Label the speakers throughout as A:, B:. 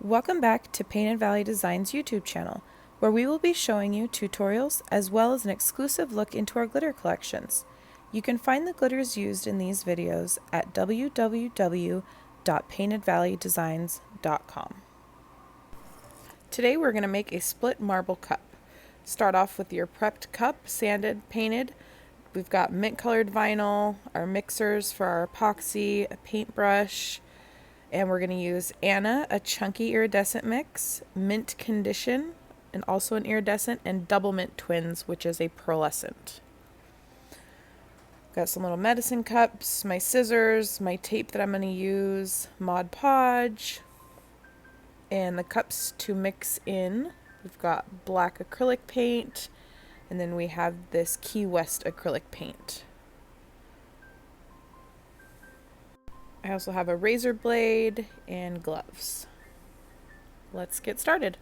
A: Welcome back to Painted Valley Design's YouTube channel, where we will be showing you tutorials as well as an exclusive look into our glitter collections. You can find the glitters used in these videos at www.paintedvalleydesigns.com. Today we're going to make a split marble cup. Start off with your prepped cup, sanded, painted. We've got mint colored vinyl, our mixers for our epoxy, a paintbrush, and we're going to use Anna, a chunky iridescent mix, mint condition, and also an iridescent, and double mint twins, which is a pearlescent. Got some little medicine cups, my scissors, my tape that I'm going to use, Mod Podge, and the cups to mix in. We've got black acrylic paint, and then we have this Key West acrylic paint. I also have a razor blade and gloves. Let's get started.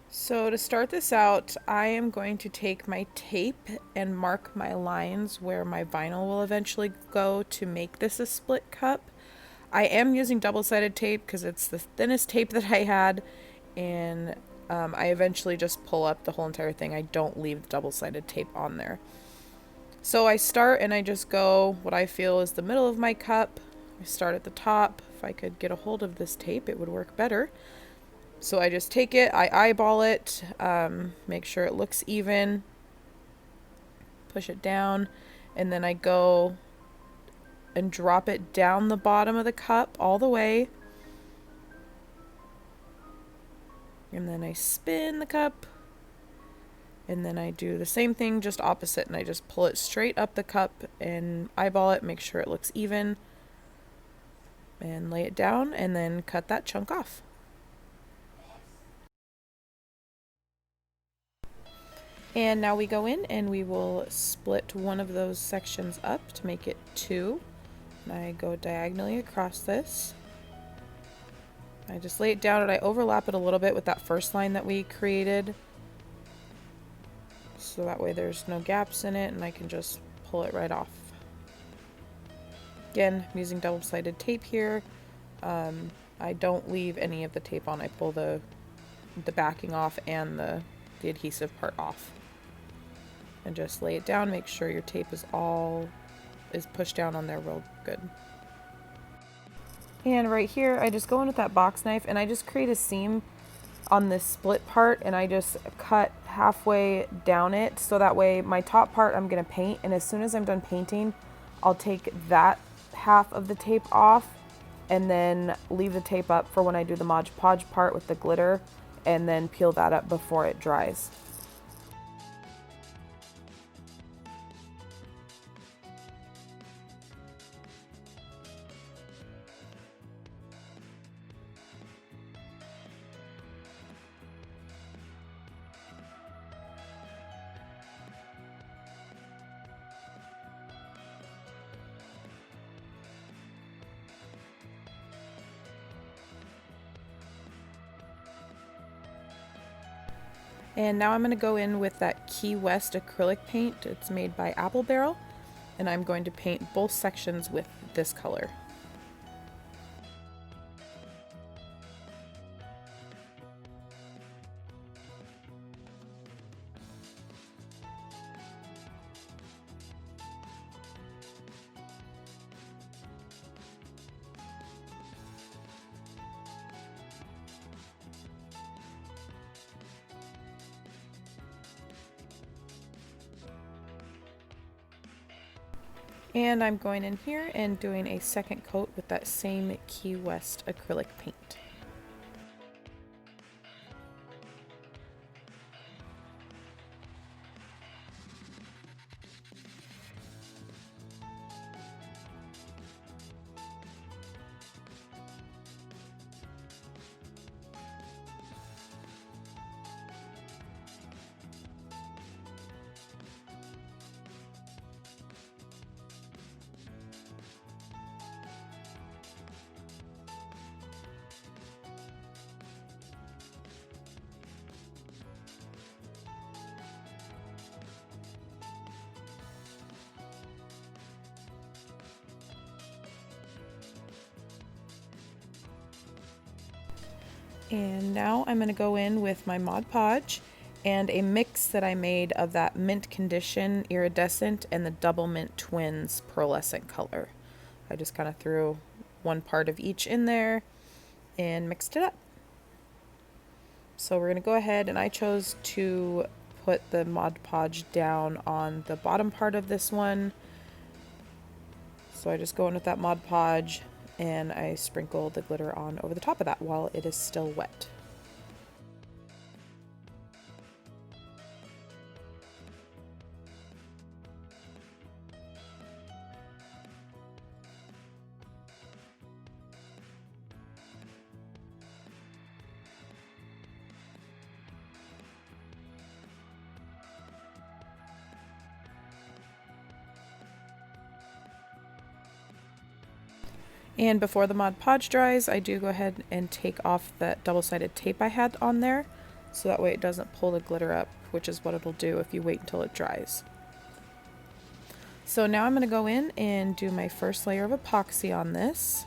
A: So to start this out, I am going to take my tape and mark my lines where my vinyl will eventually go to make this a split cup. I am using double-sided tape because it's the thinnest tape that I had, and I eventually just pull up the whole entire thing. I don't leave the double-sided tape on there. So I start and I just go what I feel is the middle of my cup. I start at the top. If I could get a hold of this tape, it would work better. So I just take it, I eyeball it, make sure it looks even, push it down, and then I go and drop it down the bottom of the cup all the way. And then I spin the cup. And then I do the same thing, just opposite, and I just pull it straight up the cup and eyeball it, make sure it looks even, and lay it down, and then cut that chunk off. And now we go in and we will split one of those sections up to make it two. And I go diagonally across this. I just lay it down and I overlap it a little bit with that first line that we created, so that way there's no gaps in it and I can just pull it right off. Again, I'm using double-sided tape here. I don't leave any of the tape on. I pull the backing off and the adhesive part off. And just lay it down, make sure your tape is pushed down on there real good. And right here, I just go in with that box knife and I just create a seam on this split part, and I just cut halfway down it, so that way my top part I'm going to paint, and as soon as I'm done painting, I'll take that half of the tape off and then leave the tape up for when I do the Mod Podge part with the glitter, and then peel that up before it dries. And now I'm going to go in with that Key West acrylic paint. It's made by Apple Barrel, and I'm going to paint both sections with this color. And I'm going in here and doing a second coat with that same Key West acrylic paint. And now I'm going to go in with my Mod Podge and a mix that I made of that Mint Condition Iridescent and the Double Mint Twins Pearlescent color. I just kind of threw one part of each in there and mixed it up. So we're going to go ahead, and I chose to put the Mod Podge down on the bottom part of this one. So I just go in with that Mod Podge and I sprinkle the glitter on over the top of that while it is still wet. And before the Mod Podge dries, I do go ahead and take off that double-sided tape I had on there, so that way it doesn't pull the glitter up, which is what it'll do if you wait until it dries. So now I'm going to go in and do my first layer of epoxy on this.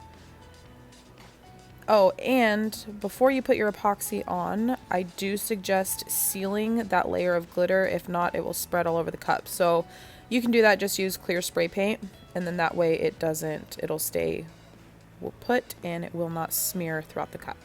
A: Oh, and before you put your epoxy on, I do suggest sealing that layer of glitter. If not, it will spread all over the cup. So you can do that, just use clear spray paint, and then that way it'll stay put and it will not smear throughout the cup.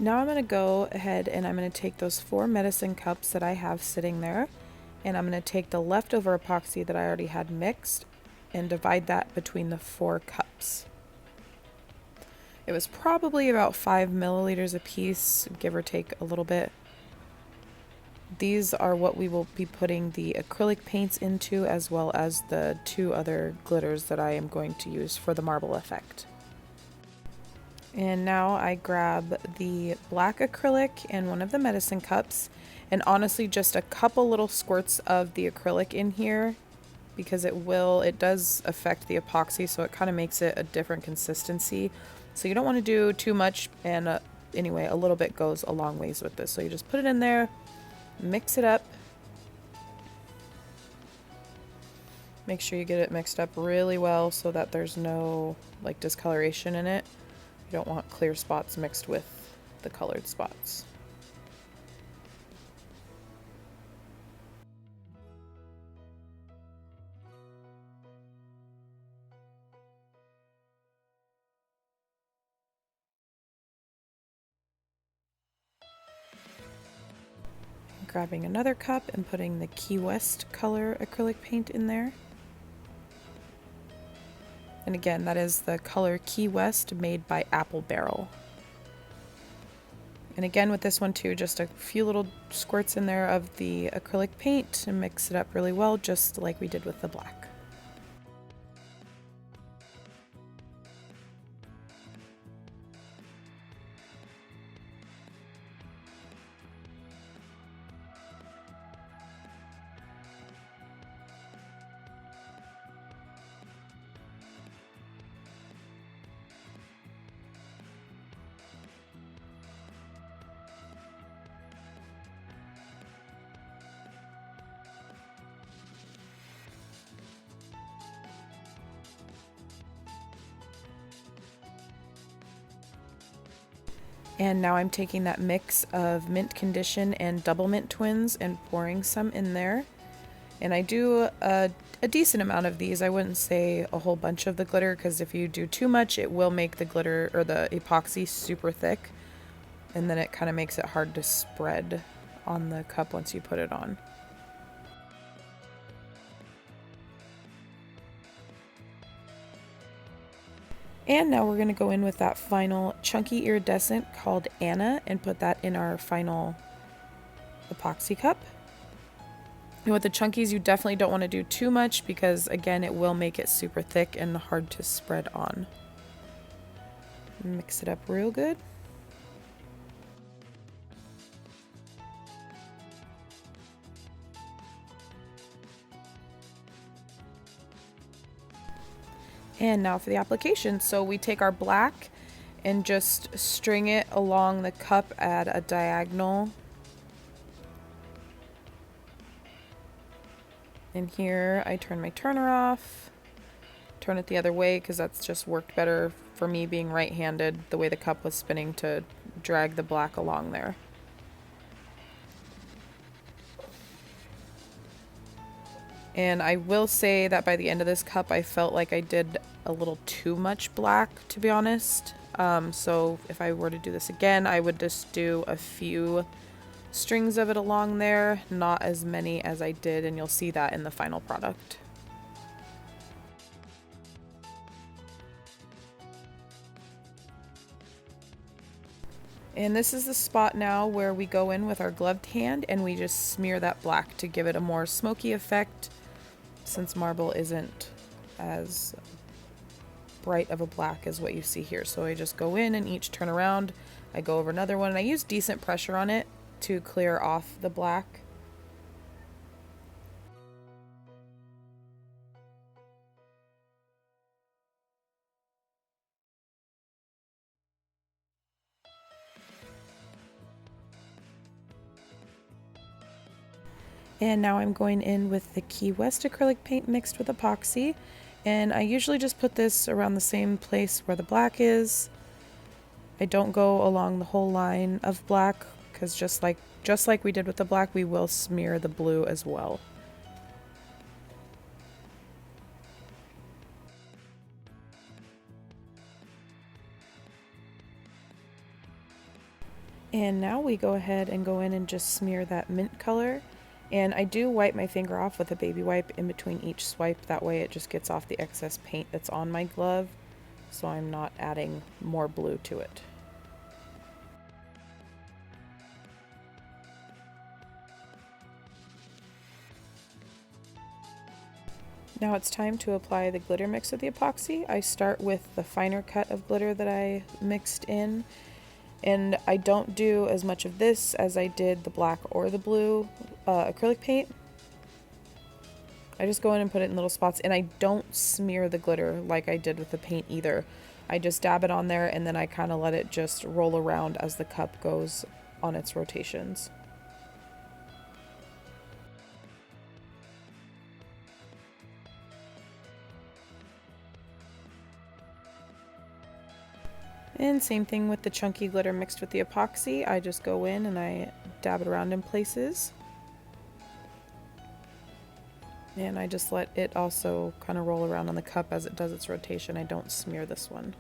A: Now I'm going to go ahead and I'm going to take those 4 medicine cups that I have sitting there, and I'm going to take the leftover epoxy that I already had mixed and divide that between the 4 cups. It was probably about 5 milliliters a piece, give or take a little bit. These are what we will be putting the acrylic paints into, as well as the 2 other glitters that I am going to use for the marble effect. And now I grab the black acrylic and one of the medicine cups, and honestly just a couple little squirts of the acrylic in here, because it does affect the epoxy, so it kind of makes it a different consistency. So you don't want to do too much, and anyway, a little bit goes a long ways with this. So you just put it in there, mix it up. Make sure you get it mixed up really well so that there's no like discoloration in it. You don't want clear spots mixed with the colored spots. Grabbing another cup and putting the Key West color acrylic paint in there. And again, that is the color Key West made by Apple Barrel. And again with this one too, just a few little squirts in there of the acrylic paint and mix it up really well, just like we did with the black. And now I'm taking that mix of Mint Condition and Double Mint Twins and pouring some in there. And I do a decent amount of these. I wouldn't say a whole bunch of the glitter, because if you do too much, it will make the glitter or the epoxy super thick. And then it kind of makes it hard to spread on the cup once you put it on. And now we're going to go in with that final chunky iridescent called Anna and put that in our final epoxy cup. And with the chunkies, you definitely don't want to do too much because, again, it will make it super thick and hard to spread on. Mix it up real good. And now for the application. So we take our black and just string it along the cup at a diagonal. And here I turn my turner off, turn it the other way because that's just worked better for me being right-handed, the way the cup was spinning to drag the black along there. And I will say that by the end of this cup, I felt like I did a little too much black, to be honest. So if I were to do this again, I would just do a few strings of it along there, not as many as I did, and you'll see that in the final product. And this is the spot now where we go in with our gloved hand and we just smear that black to give it a more smoky effect, since marble isn't as bright of a black as what you see here. So I just go in and each turn around, I go over another one, and I use decent pressure on it to clear off the black. And now I'm going in with the Key West acrylic paint mixed with epoxy. And I usually just put this around the same place where the black is. I don't go along the whole line of black because just like we did with the black, we will smear the blue as well. And now we go ahead and go in and just smear that mint color. And I do wipe my finger off with a baby wipe in between each swipe. That way it just gets off the excess paint that's on my glove, so I'm not adding more blue to it. Now it's time to apply the glitter mix of the epoxy. I start with the finer cut of glitter that I mixed in, and I don't do as much of this as I did the black or the blue acrylic paint. I just go in and put it in little spots, and I don't smear the glitter like I did with the paint either. I just dab it on there and then I kind of let it just roll around as the cup goes on its rotations. And same thing with the chunky glitter mixed with the epoxy. I just go in and I dab it around in places. And I just let it also kind of roll around on the cup as it does its rotation. I don't smear this one.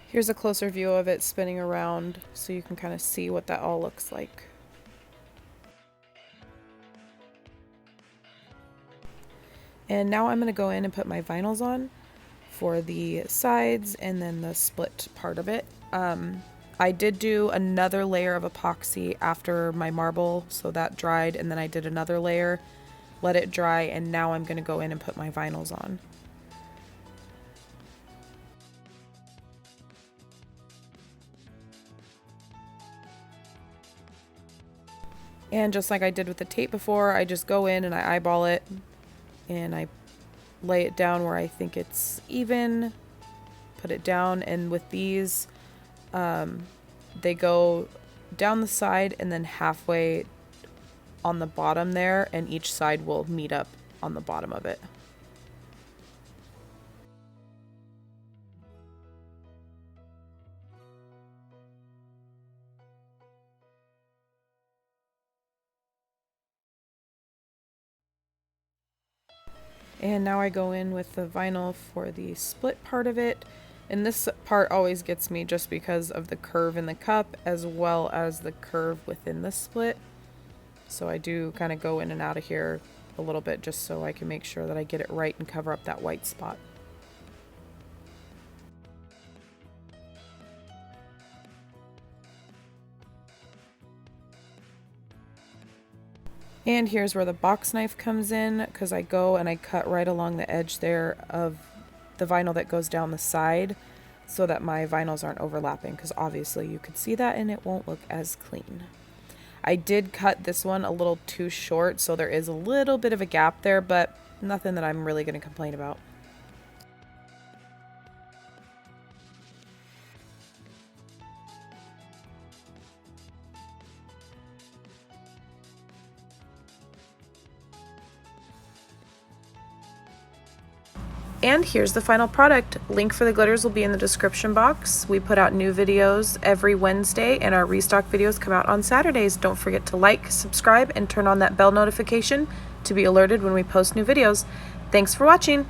A: Here's a closer view of it spinning around so you can kind of see what that all looks like. And now I'm going to go in and put my vinyls on for the sides and then the split part of it. I did do another layer of epoxy after my marble, so that dried, and then I did another layer, let it dry, and now I'm going to go in and put my vinyls on. And just like I did with the tape before, I just go in and I eyeball it and I lay it down where I think it's even, put it down, and with these, they go down the side and then halfway on the bottom there, and each side will meet up on the bottom of it. And now I go in with the vinyl for the split part of it. And this part always gets me just because of the curve in the cup as well as the curve within the split. So I do kind of go in and out of here a little bit just so I can make sure that I get it right and cover up that white spot. And here's where the box knife comes in, because I go and I cut right along the edge there of the vinyl that goes down the side so that my vinyls aren't overlapping, because obviously you could see that and it won't look as clean. I did cut this one a little too short, so there is a little bit of a gap there, but nothing that I'm really going to complain about. And here's the final product. Link for the glitters will be in the description box. We put out new videos every Wednesday and our restock videos come out on Saturdays. Don't forget to like, subscribe, and turn on that bell notification to be alerted when we post new videos. Thanks for watching.